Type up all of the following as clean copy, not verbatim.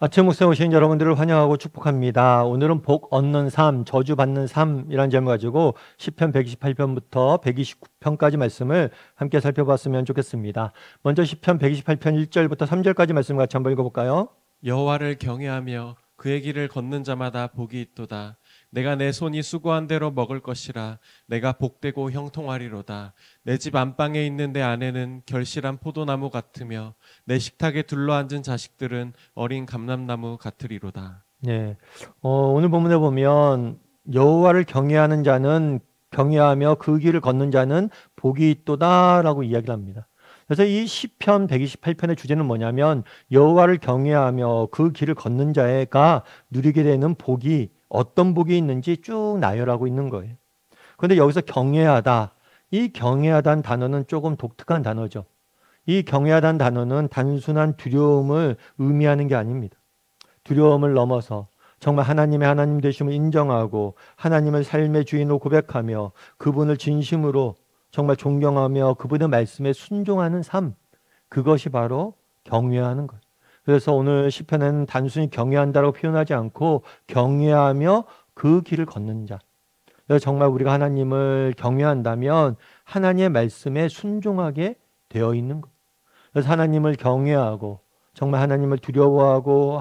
아침 목소리 오신 여러분들을 환영하고 축복합니다. 오늘은 복 얻는 삶, 저주 받는 삶이라는 제목 가지고 시편 128편부터 129편까지 말씀을 함께 살펴봤으면 좋겠습니다. 먼저 시편 128편 1절부터 3절까지 말씀 같이 한번 읽어볼까요? 여호와를 경외하며 그의 길을 걷는 자마다 복이 있도다. 내가 내 손이 수고한 대로 먹을 것이라. 내가 복되고 형통하리로다. 내 집 안방에 있는 내 아내는 결실한 포도나무 같으며 내 식탁에 둘러앉은 자식들은 어린 감람나무 같으리로다. 네. 오늘 본문에 보면 여호와를 경외하는 자는 경외하며 그 길을 걷는 자는 복이 있도다라고 이야기를 합니다. 그래서 이 시편 128편의 주제는 뭐냐면 여호와를 경외하며 그 길을 걷는 자가 누리게 되는 복이 어떤 복이 있는지 쭉 나열하고 있는 거예요. 그런데 여기서 경외하다, 이 경외하다는 단어는 조금 독특한 단어죠. 이 경외하다는 단어는 단순한 두려움을 의미하는 게 아닙니다. 두려움을 넘어서 정말 하나님의 하나님 되심을 인정하고 하나님을 삶의 주인으로 고백하며 그분을 진심으로 정말 존경하며 그분의 말씀에 순종하는 삶, 그것이 바로 경외하는 것. 그래서 오늘 시편에는 단순히 경외한다라고 표현하지 않고 경외하며 그 길을 걷는 자. 그래서 정말 우리가 하나님을 경외한다면 하나님의 말씀에 순종하게 되어 있는 것. 그래서 하나님을 경외하고 정말 하나님을 두려워하고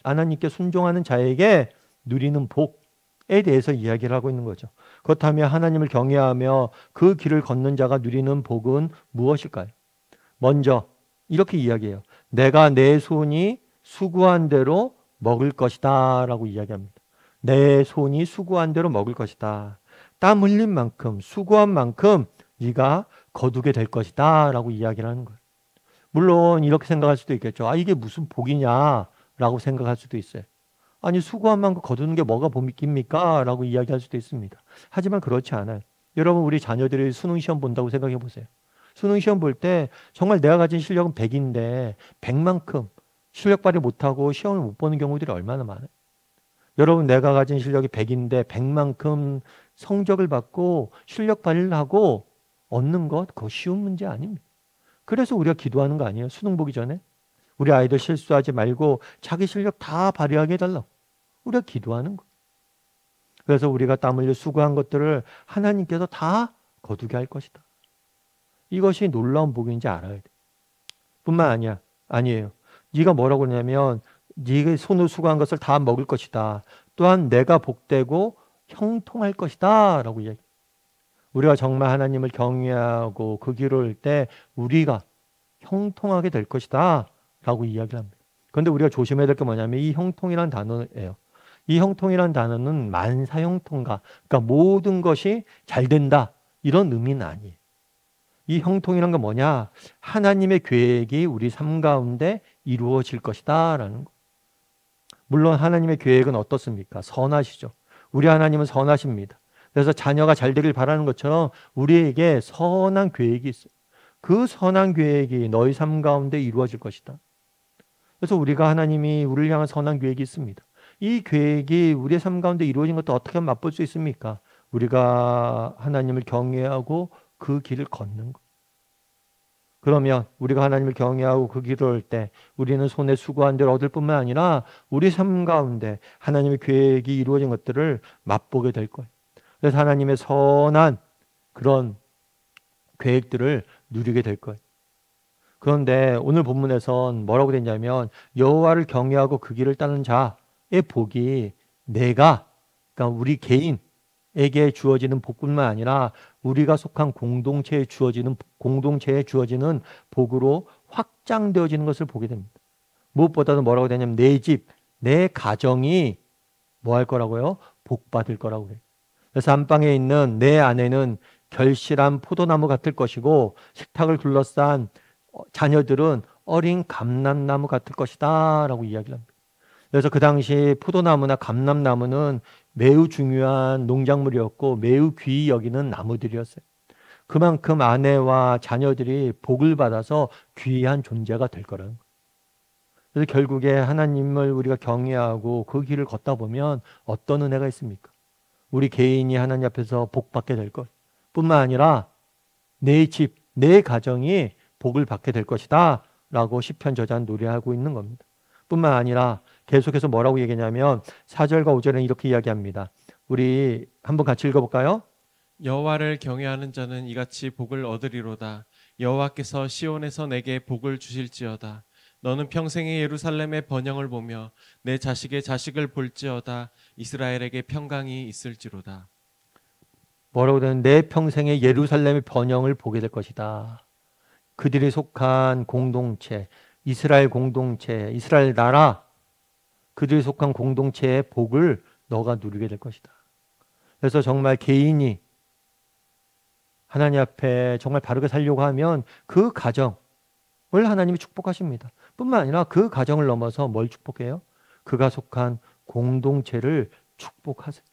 하나님께 순종하는 자에게 누리는 복에 대해서 이야기를 하고 있는 거죠. 그렇다면 하나님을 경외하며 그 길을 걷는 자가 누리는 복은 무엇일까요? 먼저 이렇게 이야기해요. 내가 내 손이 수고한 대로 먹을 것이다 라고 이야기합니다. 내 손이 수고한 대로 먹을 것이다. 땀 흘린 만큼 수고한 만큼 네가 거두게 될 것이다 라고 이야기를 하는 거예요. 물론 이렇게 생각할 수도 있겠죠. 이게 무슨 복이냐라고 생각할 수도 있어요. 아니 수고한 만큼 거두는 게 뭐가 복입니까? 라고 이야기할 수도 있습니다. 하지만 그렇지 않아요. 여러분 우리 자녀들이 수능 시험 본다고 생각해 보세요. 수능 시험 볼 때 정말 내가 가진 실력은 100인데 100만큼 실력 발휘 못하고 시험을 못 보는 경우들이 얼마나 많아요. 여러분 내가 가진 실력이 100인데 100만큼 성적을 받고 실력 발휘를 하고 얻는 것 그거 쉬운 문제 아닙니다. 그래서 우리가 기도하는 거 아니에요? 수능 보기 전에. 우리 아이들 실수하지 말고 자기 실력 다 발휘하게 해달라고. 우리가 기도하는 거. 그래서 우리가 땀 흘려 수고한 것들을 하나님께서 다 거두게 할 것이다. 이것이 놀라운 복인지 알아야 돼. 뿐만 아니에요. 네가 뭐라고 그러냐면 네가 손으로 수고한 것을 다 먹을 것이다. 또한 내가 복되고 형통할 것이다. 라고 이야기해요. 우리가 정말 하나님을 경외하고 그 길을 올 때 우리가 형통하게 될 것이다 라고 이야기를 합니다. 그런데 우리가 조심해야 될 게 뭐냐면 이 형통이란 단어예요. 이 형통이란 단어는 만사형통가, 그러니까 모든 것이 잘 된다 이런 의미는 아니에요. 이 형통이란 건 뭐냐? 하나님의 계획이 우리 삶 가운데 이루어질 것이다 라는 거. 물론 하나님의 계획은 어떻습니까? 선하시죠. 우리 하나님은 선하십니다. 그래서 자녀가 잘 되길 바라는 것처럼 우리에게 선한 계획이 있어요. 그 선한 계획이 너희 삶 가운데 이루어질 것이다. 그래서 우리가 하나님이 우리를 향한 선한 계획이 있습니다. 이 계획이 우리의 삶 가운데 이루어진 것도 어떻게 하면 맛볼 수 있습니까? 우리가 하나님을 경외하고 그 길을 걷는 것. 그러면 우리가 하나님을 경외하고 그 길을 올 때 우리는 손에 수고한 대로 얻을 뿐만 아니라 우리 삶 가운데 하나님의 계획이 이루어진 것들을 맛보게 될 거예요. 그래서 하나님의 선한 그런 계획들을 누리게 될 거예요. 그런데 오늘 본문에선 뭐라고 되냐면 여호와를 경외하고 그 길을 따르는 자의 복이 그러니까 우리 개인에게 주어지는 복뿐만 아니라 우리가 속한 공동체에 주어지는 복으로 확장되어지는 것을 보게 됩니다. 무엇보다도 뭐라고 되냐면 내 집, 내 가정이 뭐 할 거라고요? 복 받을 거라고 그래요. 그래서 안방에 있는 내 아내는 결실한 포도나무 같을 것이고 식탁을 둘러싼 자녀들은 어린 감람나무 같을 것이다 라고 이야기를 합니다. 그래서 그 당시 포도나무나 감람나무는 매우 중요한 농작물이었고 매우 귀히 여기는 나무들이었어요. 그만큼 아내와 자녀들이 복을 받아서 귀한 존재가 될 거라는 거예요. 그래서 결국에 하나님을 우리가 경외하고 그 길을 걷다 보면 어떤 은혜가 있습니까? 우리 개인이 하나님 앞에서 복 받게 될 것 뿐만 아니라 내 집, 내 가정이 복을 받게 될 것이다 라고 시편 저자는 노래하고 있는 겁니다. 뿐만 아니라 계속해서 뭐라고 얘기하냐면 4절과 5절은 이렇게 이야기합니다. 우리 한번 같이 읽어볼까요? 여호와를 경외하는 자는 이같이 복을 얻으리로다. 여호와께서 시온에서 내게 복을 주실지어다. 너는 평생에 예루살렘의 번영을 보며 내 자식의 자식을 볼지어다. 이스라엘에게 평강이 있을지로다. 뭐라고 되는 내 평생에 예루살렘의 번영을 보게 될 것이다. 그들이 속한 공동체, 이스라엘 공동체, 이스라엘 나라, 그들이 속한 공동체의 복을 너가 누리게 될 것이다. 그래서 정말 개인이 하나님 앞에 정말 바르게 살려고 하면 그 가정을 하나님이 축복하십니다. 뿐만 아니라 그 가정을 넘어서 뭘 축복해요? 그가 속한 공동체를 축복하세요.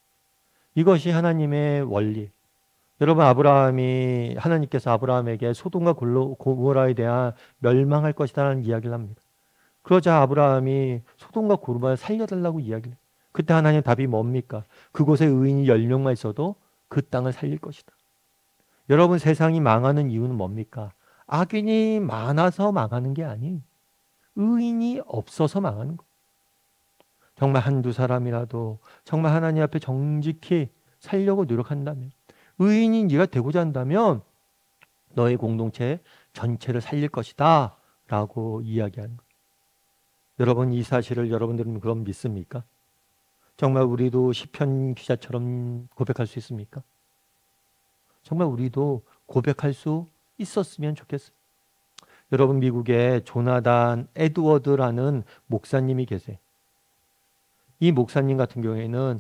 이것이 하나님의 원리. 여러분, 하나님께서 아브라함에게 소돔과 고모라에 대한 멸망할 것이라는 이야기를 합니다. 그러자 아브라함이 소돔과 고모라를 살려달라고 이야기를 해요. 그때 하나님 답이 뭡니까? 그곳에 의인이 10명만 있어도 그 땅을 살릴 것이다. 여러분, 세상이 망하는 이유는 뭡니까? 악인이 많아서 망하는 게 아니에요. 의인이 없어서 망하는 거. 정말 한두 사람이라도 정말 하나님 앞에 정직히 살려고 노력한다면, 의인이 네가 되고자 한다면 너의 공동체 전체를 살릴 것이다 라고 이야기하는 거예요. 여러분, 이 사실을 여러분들은 그럼 믿습니까? 정말 우리도 시편 기자처럼 고백할 수 있습니까? 정말 우리도 고백할 수 있었으면 좋겠어요. 여러분, 미국에 조나단 에드워드라는 목사님이 계세요. 이 목사님 같은 경우에는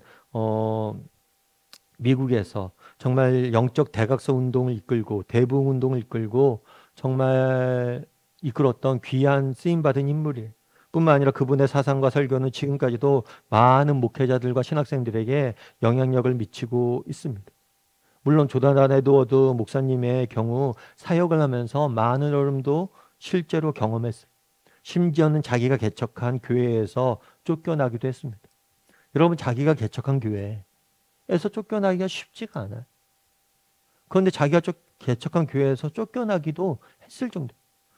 미국에서 정말 영적 대각서 운동을 이끌고 대부흥 운동을 이끌고 정말 이끌었던 귀한 쓰임받은 인물이에요. 뿐만 아니라 그분의 사상과 설교는 지금까지도 많은 목회자들과 신학생들에게 영향력을 미치고 있습니다. 물론 조나단 에드워드 목사님의 경우 사역을 하면서 많은 어려움도 실제로 경험했어요. 심지어는 자기가 개척한 교회에서 쫓겨나기도 했습니다. 여러분, 자기가 개척한 교회에서 쫓겨나기가 쉽지가 않아요. 그런데 자기가 개척한 교회에서 쫓겨나기도 했을 정도.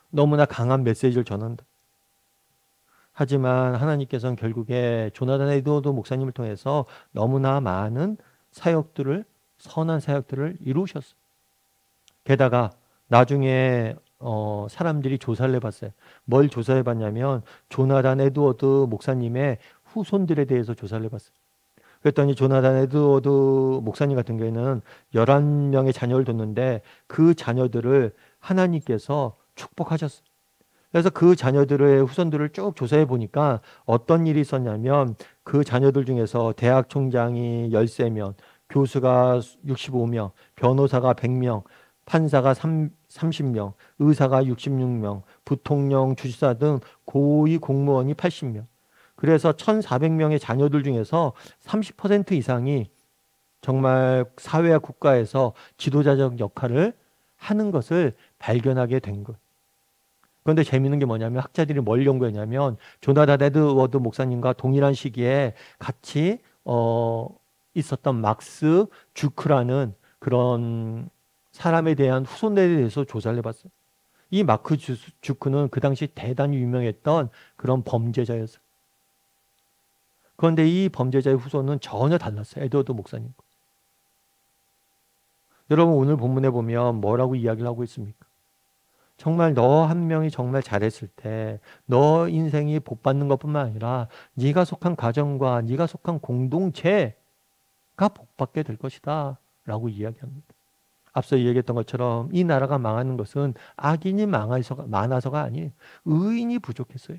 너무나 강한 메시지를 전한다. 하지만 하나님께서는 결국에 조나단 에드워드 목사님을 통해서 너무나 많은 선한 사역들을 이루셨어요. 게다가 나중에 사람들이 조사를 해봤어요. 뭘 조사해봤냐면 조나단 에드워드 목사님의 후손들에 대해서 조사를 해봤어요. 그랬더니 조나단 에드워드 목사님 같은 경우에는 11명의 자녀를 뒀는데 그 자녀들을 하나님께서 축복하셨어요. 그래서 그 자녀들의 후손들을 쭉 조사해 보니까 어떤 일이 있었냐면 그 자녀들 중에서 대학 총장이 13명, 교수가 65명, 변호사가 100명, 판사가 30명, 의사가 66명, 부통령, 주지사 등 고위 공무원이 80명. 그래서 1,400명의 자녀들 중에서 30% 이상이 정말 사회와 국가에서 지도자적 역할을 하는 것을 발견하게 된 거예요. 그런데 재미있는 게 뭐냐면 학자들이 뭘 연구했냐면 조나단 에드워드 목사님과 동일한 시기에 같이 있었던 막스 주크라는 그런 사람에 대한 후손들에 대해서 조사를 해봤어요. 이 마크 주크는 그 당시 대단히 유명했던 그런 범죄자였어요. 그런데 이 범죄자의 후손은 전혀 달랐어요. 에드워드 목사님. 여러분, 오늘 본문에 보면 뭐라고 이야기를 하고 있습니까? 정말 너 한 명이 정말 잘했을 때 너 인생이 복받는 것뿐만 아니라 네가 속한 가정과 네가 속한 공동체가 복받게 될 것이다 라고 이야기합니다. 앞서 얘기했던 것처럼 이 나라가 망하는 것은 악인이 많아서가 아니에요. 의인이 부족했어요.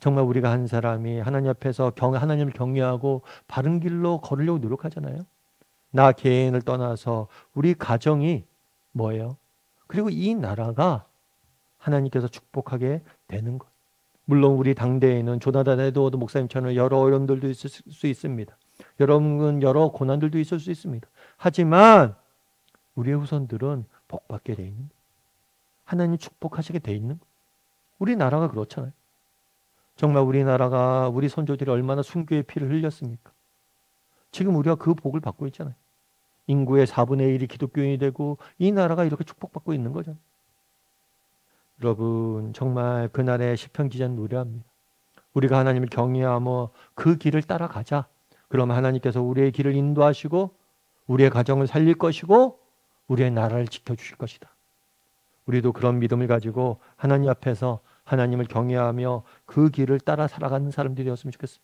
정말 우리가 한 사람이 하나님 앞에서 하나님을 경외하고 바른 길로 걸으려고 노력하잖아요. 나 개인을 떠나서 우리 가정이 뭐예요? 그리고 이 나라가 하나님께서 축복하게 되는 것. 물론 우리 당대에는 조나단 에드워드 목사님처럼 여러 어려움들도 있을 수 있습니다. 여러분, 여러 고난들도 있을 수 있습니다. 하지만 우리의 후손들은 복받게 돼 있는 거예요. 하나님 축복하시게 돼 있는 거예요. 우리나라가 그렇잖아요. 정말 우리나라가 우리 선조들이 얼마나 순교의 피를 흘렸습니까? 지금 우리가 그 복을 받고 있잖아요. 인구의 4분의 1이 기독교인이 되고 이 나라가 이렇게 축복받고 있는 거잖아요. 여러분, 정말 그날의 시편 기자는 노래합니다. 우리가 하나님을 경외하며 그 길을 따라가자. 그러면 하나님께서 우리의 길을 인도하시고 우리의 가정을 살릴 것이고 우리의 나라를 지켜주실 것이다. 우리도 그런 믿음을 가지고 하나님 앞에서 하나님을 경외하며 그 길을 따라 살아가는 사람들이 되었으면 좋겠어요.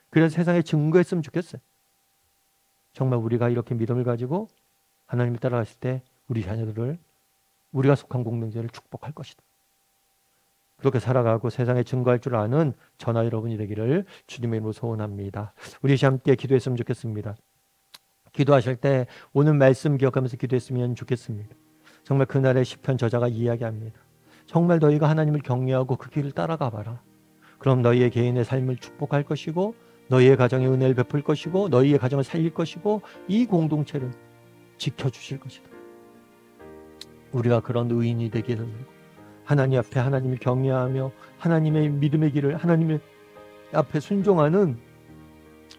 그래서 세상에 증거했으면 좋겠어요. 정말 우리가 이렇게 믿음을 가지고 하나님을 따라갔을 때 우리 자녀들을 우리가 속한 공동체를 축복할 것이다. 그렇게 살아가고 세상에 증거할 줄 아는 저나 여러분이 되기를 주님의 이름으로 소원합니다. 우리 함께 기도했으면 좋겠습니다. 기도하실 때 오늘 말씀 기억하면서 기도했으면 좋겠습니다. 정말 그날의 시편 저자가 이야기합니다. 정말 너희가 하나님을 경외하고 그 길을 따라가 봐라. 그럼 너희의 개인의 삶을 축복할 것이고 너희의 가정에 은혜를 베풀 것이고 너희의 가정을 살릴 것이고 이 공동체를 지켜주실 것이다. 우리가 그런 의인이 되기를 하나님 앞에 하나님을 경외하며 하나님의 믿음의 길을 하나님의 앞에 순종하는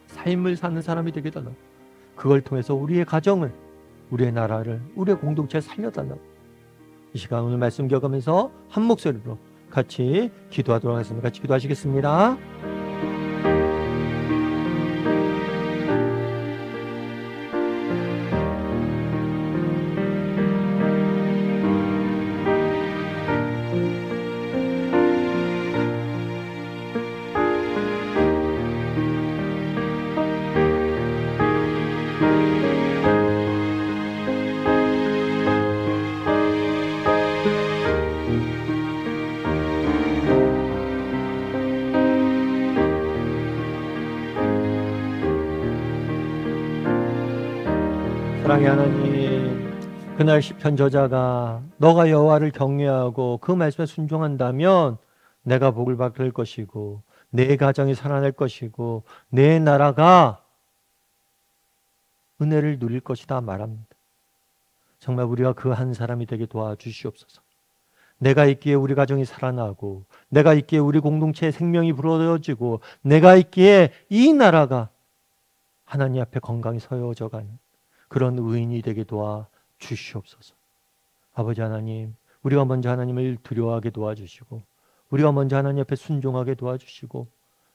삶을 사는 사람이 되게 달라고. 그걸 통해서 우리의 가정을, 우리의 나라를, 우리의 공동체를 살려달라고. 이 시간 오늘 말씀 기억하면서 한 목소리로 같이 기도하도록 하겠습니다. 같이 기도하시겠습니다. 사랑의 하나님, 그날 시편 저자가 너가 여호와를 경외하고 그 말씀에 순종한다면 내가 복을 받을 것이고 내 가정이 살아날 것이고 내 나라가 은혜를 누릴 것이다 말합니다. 정말 우리가 그 한 사람이 되게 도와주시옵소서. 내가 있기에 우리 가정이 살아나고 내가 있기에 우리 공동체의 생명이 불어지고 내가 있기에 이 나라가 하나님 앞에 건강히 서여져가는 그런 의인이 되게 도와주시옵소서. 아버지 하나님, 우리가 먼저 하나님을 두려워하게 도와주시고 우리가 먼저 하나님 앞에 순종하게 도와주시고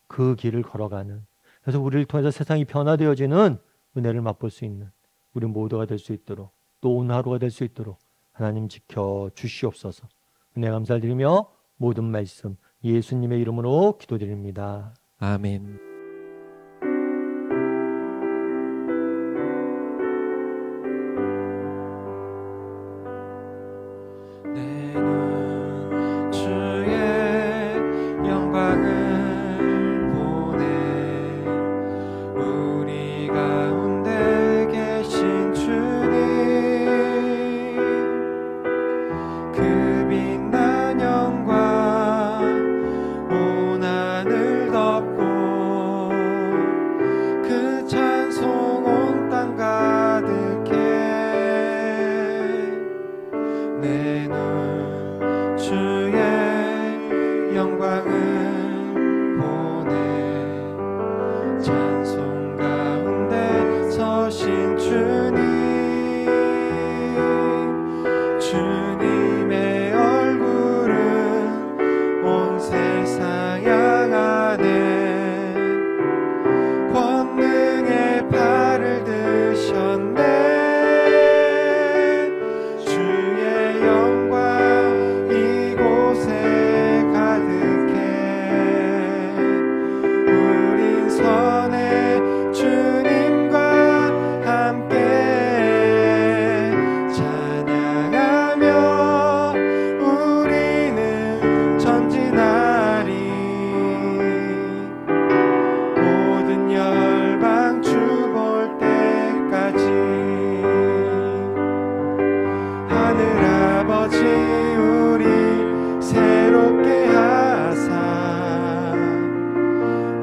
그 길을 걸어가는, 그래서 우리를 통해서 세상이 변화되어지는 은혜를 맛볼 수 있는 우리 모두가 될 수 있도록, 또 오늘 하루가 될 수 있도록 하나님 지켜주시옵소서. 은혜 감사드리며 모든 말씀 예수님의 이름으로 기도드립니다. 아멘.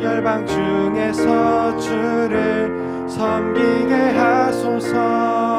열방 중에서 주를 섬기게 하소서.